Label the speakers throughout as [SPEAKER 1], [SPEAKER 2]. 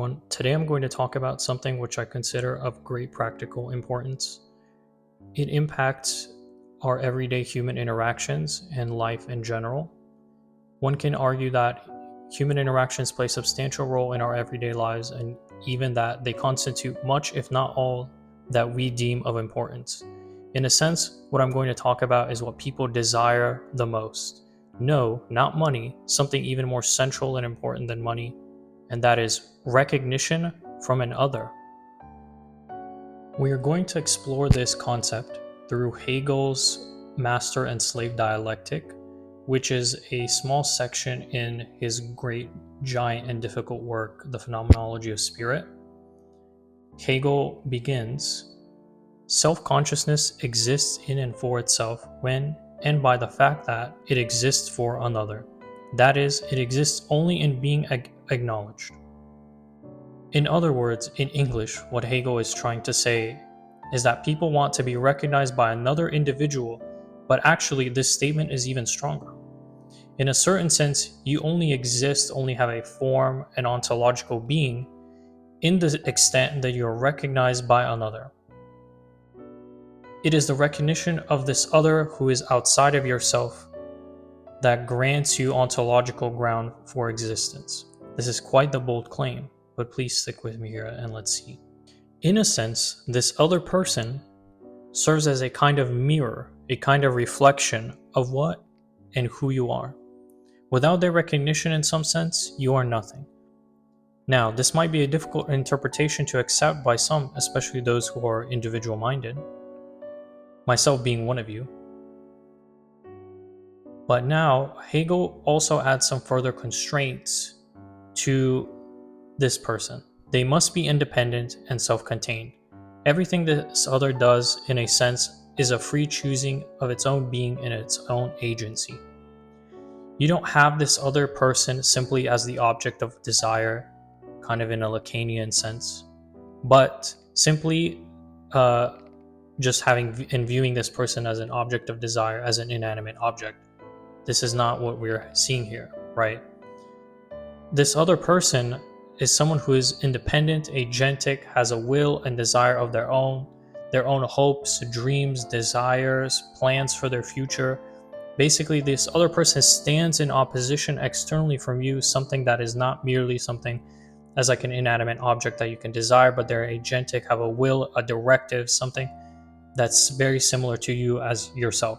[SPEAKER 1] everyone. Today I'm going to talk about something which I consider of great practical importance. It impacts our everyday human interactions and life in general. One can argue that human interactions play a substantial role in our everyday lives, and even that they constitute much, if not all, that we deem of importance. In a sense, what I'm going to talk about is what people desire the most. No, not money, something even more central and important than money, and that is recognition from an other. We are going to explore this concept through Hegel's master and slave dialectic, which is a small section in his great, giant, and difficult work, The Phenomenology of Spirit. Hegel begins, self-consciousness exists in and for itself when and by the fact that it exists for another. That is, it exists only in being acknowledged. In other words, in English, what Hegel is trying to say is that people want to be recognized by another individual, but actually this statement is even stronger. In a certain sense, you only exist, only have a form, an ontological being, in the extent that you are recognized by another. It is the recognition of this other who is outside of yourself that grants you ontological ground for existence. This is quite the bold claim, but please stick with me here and let's see. In a sense, this other person serves as a kind of mirror, a kind of reflection of what and who you are. Without their recognition, in some sense, you are nothing. Now, this might be a difficult interpretation to accept by some, especially those who are individual-minded, myself being one of you. But now, Hegel also adds some further constraints to this person. They must be independent and self-contained. Everything this other does, in a sense, is a free choosing of its own being and its own agency. You don't have this other person simply as the object of desire, kind of in a Lacanian sense, but simply just having and viewing this person as an object of desire, as an inanimate object. This is not what we're seeing here, right? This other person is someone who is independent, agentic, has a will and desire of their own hopes, dreams, desires, plans for their future. Basically, this other person stands in opposition externally from you, something that is not merely something as like an inanimate object that you can desire, but they're agentic, have a will, a directive, something that's very similar to you as yourself.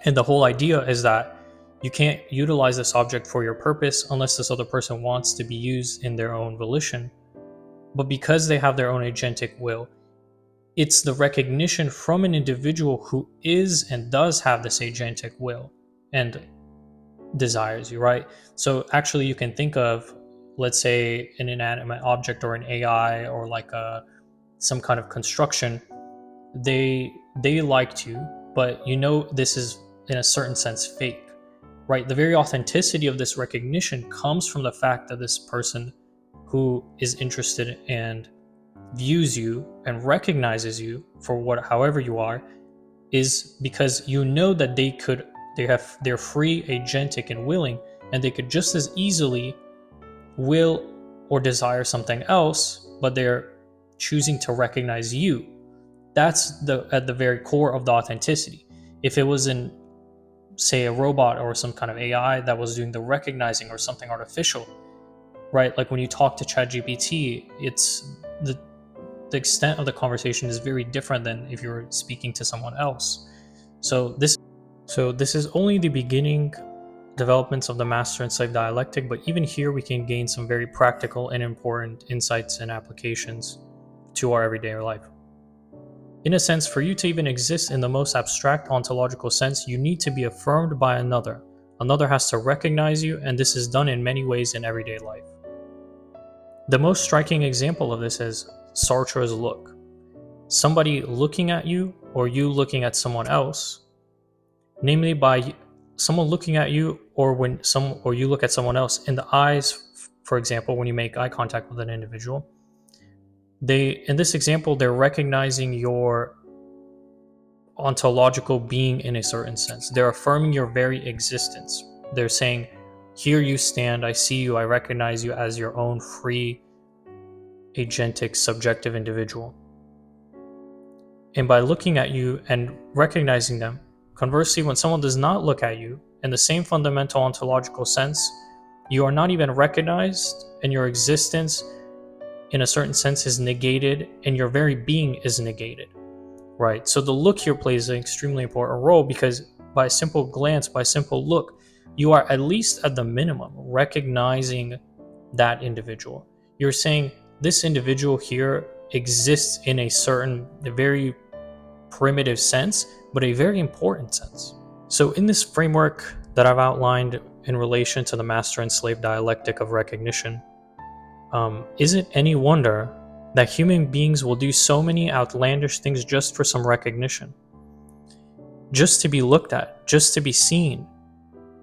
[SPEAKER 1] And the whole idea is that you can't utilize this object for your purpose unless this other person wants to be used in their own volition. But because they have their own agentic will, it's the recognition from an individual who is and does have this agentic will and desires you, right? So actually you can think of, let's say, an inanimate object or an AI or like some kind of construction. They liked you, but you know this is in a certain sense fake, right? The very authenticity of this recognition comes from the fact that this person who is interested and views you and recognizes you for however you are is because you know that they're free, agentic, and willing, and they could just as easily will or desire something else, but they're choosing to recognize you. That's at the very core of the authenticity. If it was in, say, a robot or some kind of AI that was doing the recognizing or something artificial, right? Like when you talk to ChatGPT, it's the extent of the conversation is very different than if you're speaking to someone else. So this is only the beginning developments of the master and slave dialectic, but even here we can gain some very practical and important insights and applications to our everyday life. In a sense, for you to even exist in the most abstract ontological sense, you need to be affirmed by another. Another has to recognize you, and this is done in many ways in everyday life. The most striking example of this is Sartre's look. Somebody looking at you or you looking at someone else, namely by someone looking at you or you look at someone else in the eyes, for example, when you make eye contact with an individual. In this example, they're recognizing your ontological being in a certain sense. They're affirming your very existence. They're saying, here you stand, I see you, I recognize you as your own free, agentic, subjective individual. And by looking at you and recognizing them, conversely, when someone does not look at you in the same fundamental ontological sense, you are not even recognized, and your existence, in a certain sense, is negated, and your very being is negated, right? So the look here plays an extremely important role, because by a simple glance, by a simple look, you are at least at the minimum recognizing that individual. You're saying this individual here exists in a certain, a very primitive sense, but a very important sense. So in this framework that I've outlined in relation to the master and slave dialectic of recognition, is it any wonder that human beings will do so many outlandish things just for some recognition, just to be looked at, just to be seen?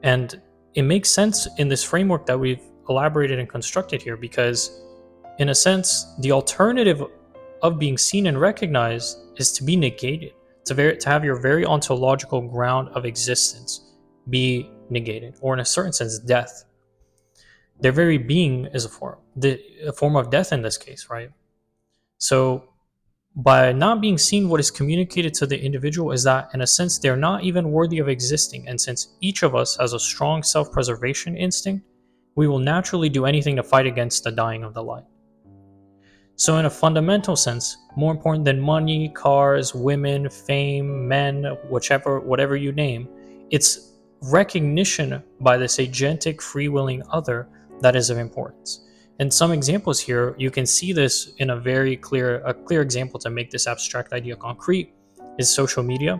[SPEAKER 1] And it makes sense in this framework that we've elaborated and constructed here, because in a sense, the alternative of being seen and recognized is to be negated, to have your very ontological ground of existence be negated, or in a certain sense, death. Their very being is a form of death in this case, right? So by not being seen, what is communicated to the individual is that, in a sense, they're not even worthy of existing. And since each of us has a strong self-preservation instinct, we will naturally do anything to fight against the dying of the light. So in a fundamental sense, more important than money, cars, women, fame, men, whatever you name, it's recognition by this agentic, free-willing other that is of importance. And some examples here, you can see this in a clear example to make this abstract idea concrete, is social media.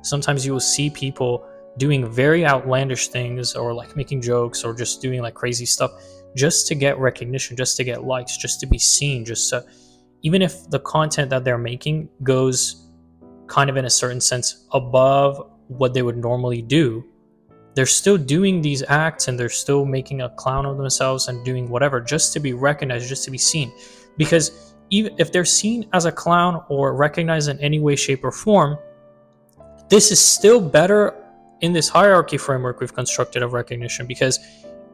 [SPEAKER 1] Sometimes you will see people doing very outlandish things, or like making jokes, or just doing like crazy stuff, just to get recognition, just to get likes, just to be seen, even if the content that they're making goes kind of, in a certain sense, above what they would normally do, they're still doing these acts, and they're still making a clown of themselves and doing whatever just to be recognized, just to be seen. Because even if they're seen as a clown or recognized in any way, shape, or form, this is still better in this hierarchy framework we've constructed of recognition, because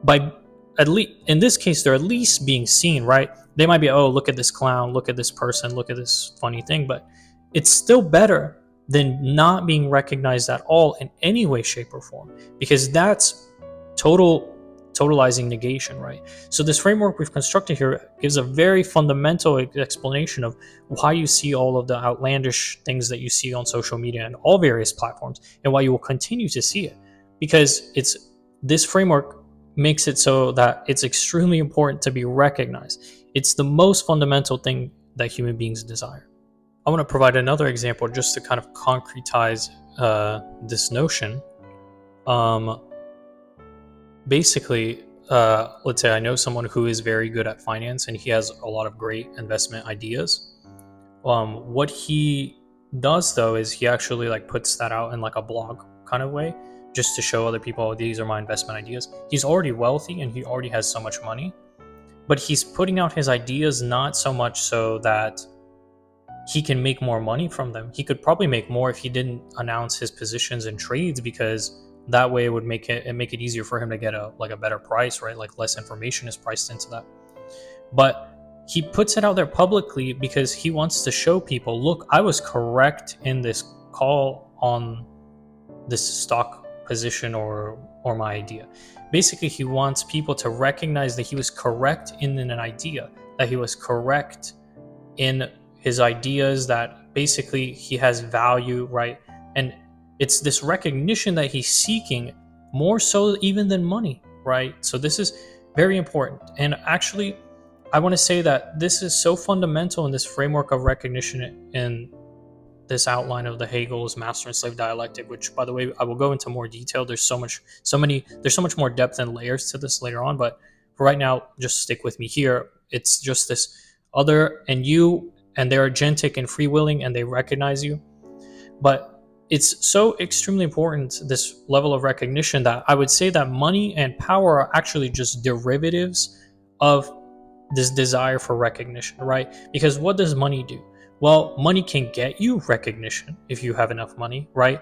[SPEAKER 1] by at least in this case, they're at least being seen, right? They might be, oh, look at this clown, look at this person, look at this funny thing, but it's still better than not being recognized at all in any way, shape, or form, because that's totalizing negation, right? So this framework we've constructed here gives a very fundamental explanation of why you see all of the outlandish things that you see on social media and all various platforms, and why you will continue to see it, because this framework makes it so that it's extremely important to be recognized. It's the most fundamental thing that human beings desire. I want to provide another example just to kind of concretize this notion. Basically, let's say I know someone who is very good at finance, and he has a lot of great investment ideas. What he does, though, is he actually like puts that out in like a blog kind of way, just to show other people, oh, these are my investment ideas. He's already wealthy and he already has so much money, but he's putting out his ideas not so much so that he can make more money from them. He could probably make more if he didn't announce his positions and trades, because that way it would make it easier for him to get a better price, right? Like less information is priced into that. But he puts it out there publicly because he wants to show people, look, I was correct in this call on this stock position or my idea. Basically, he wants people to recognize that he was correct in an idea, that he was correct in his ideas, that basically he has value, right? And it's this recognition that he's seeking more so even than money, right? So this is very important. And actually, I want to say that this is so fundamental in this framework of recognition in this outline of the Hegel's master and slave dialectic, which, by the way, I will go into more detail. There's so much more depth and layers to this later on, but for right now, just stick with me here. It's just this other and you, and they're agentic and free willing, and they recognize you. But it's so extremely important, this level of recognition, that I would say that money and power are actually just derivatives of this desire for recognition, right? Because what does money do? Well, money can get you recognition if you have enough money, right?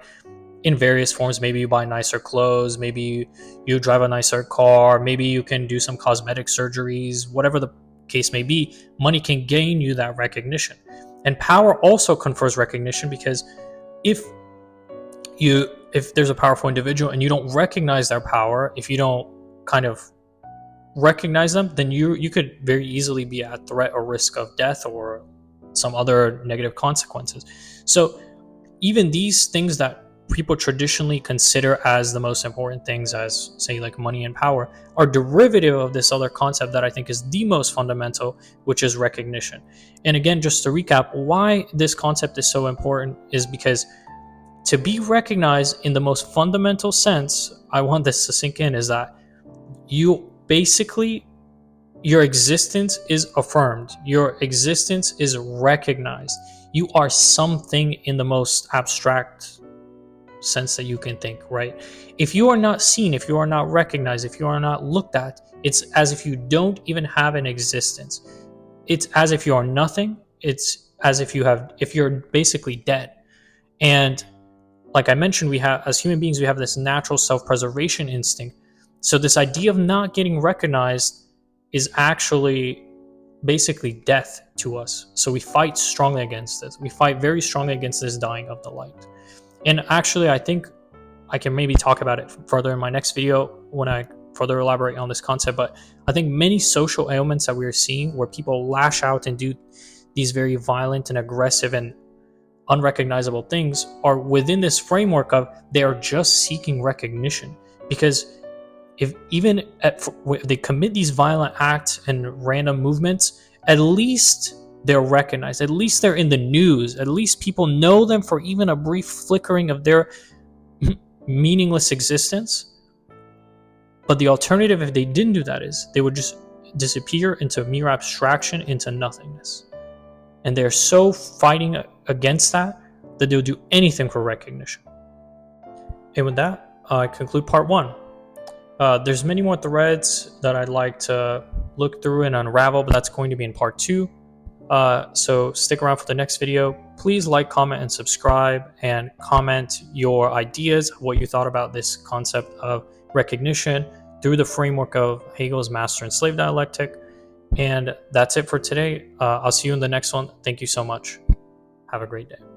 [SPEAKER 1] In various forms. Maybe you buy nicer clothes, maybe you drive a nicer car, maybe you can do some cosmetic surgeries, whatever the case may be, money can gain you that recognition. And power also confers recognition, because if there's a powerful individual and you don't recognize their power, if you don't kind of recognize them, then you could very easily be at threat or risk of death or some other negative consequences. So even these things that people traditionally consider as the most important things, as say like money and power, are derivative of this other concept that I think is the most fundamental, which is recognition. And again, just to recap, why this concept is so important is because to be recognized in the most fundamental sense, I want this to sink in, is that your existence is affirmed. Your existence is recognized. You are something in the most abstract sense that you can think, right? If you are not seen, if you are not recognized, if you are not looked at, it's as if you don't even have an existence. It's as if you are nothing. It's as if you're basically dead. And like I mentioned, we have, as human beings, we have this natural self-preservation instinct. So this idea of not getting recognized is actually basically death to us. So we fight strongly against this. We fight very strongly against this dying of the light. And actually, I think I can maybe talk about it further in my next video when I further elaborate on this concept. But I think many social ailments that we are seeing, where people lash out and do these very violent and aggressive and unrecognizable things, are within this framework of they are just seeking recognition. Because if they commit these violent acts and random movements, at least they're recognized. At least they're in the news. At least people know them for even a brief flickering of their meaningless existence. But the alternative, if they didn't do that, is they would just disappear into mere abstraction, into nothingness. And they're so fighting against that they'll do anything for recognition. And with that, I conclude part 1. There's many more threads that I'd like to look through and unravel, but that's going to be in part 2. So stick around for the next video. Please like, comment, and subscribe, and comment your ideas, what you thought about this concept of recognition through the framework of Hegel's master and slave dialectic. And that's it for today. I'll see you in the next one. Thank you so much. Have a great day.